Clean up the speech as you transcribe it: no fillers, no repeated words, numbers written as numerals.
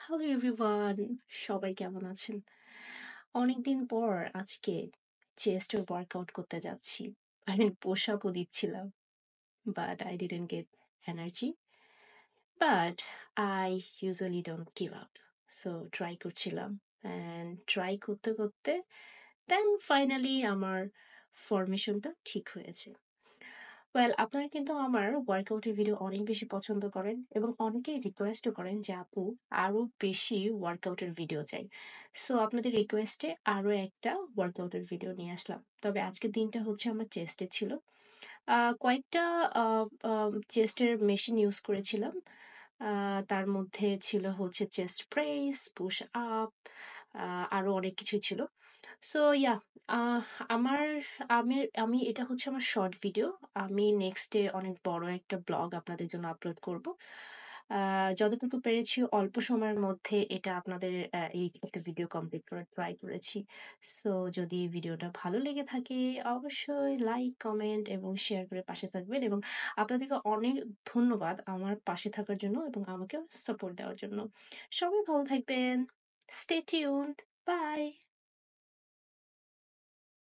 Hello everyone, সবাই কেমন আছেন? অনেকদিন পর আজকে চেস্টের ওয়ার্কআউট করতে যাচ্ছি। আমি পুশ আপও দিচ্ছিলাম, but I didn't gate energy. But I usually don't give up. So try করছিলাম, অ্যান্ড ট্রাই করতে করতে দেন ফাইনালি আমার ফরমেশনটা ঠিক হয়েছে। ওয়েল, আপনারা কিন্তু আমার ওয়ার্কআউটের ভিডিও অনেক বেশি পছন্দ করেন এবং অনেকেই রিকোয়েস্টও করেন যে আপু আরো বেশি ওয়ার্কআউটের ভিডিও চাই। সো আপনাদের রিকোয়েস্টে আরো একটা ওয়ার্কআউটের ভিডিও নিয়ে আসলাম। তবে আজকের দিনটা হচ্ছে আমার চেস্টে ছিল। কয়েকটা চেস্টের মেশিন ইউজ করেছিলাম। তার মধ্যে ছিল হচ্ছে চেস্ট প্রেস, পুশ আপ, আরো অনেক কিছু ছিল। সো ইয়া, আহ আমার আমি আমি এটা হচ্ছে আমার শর্ট ভিডিও। আমি নেক্সট ডে অনেক বড় একটা ব্লগ আপনাদের জন্য আপলোড করব। যতটুকু পেরেছি অল্প সময়ের মধ্যে এটা আপনাদের এই একটা ভিডিও কমপ্লিট করার ট্রাই করেছি। সো যদি ভিডিওটা ভালো লেগে থাকে অবশ্যই লাইক, কমেন্ট এবং শেয়ার করে পাশে থাকবেন, এবং আপনাদেরকে অনেক ধন্যবাদ আমার পাশে থাকার জন্য এবং আমাকে সাপোর্ট দেওয়ার জন্য। সবাই ভালো থাকবেন। Stay tuned. বাই।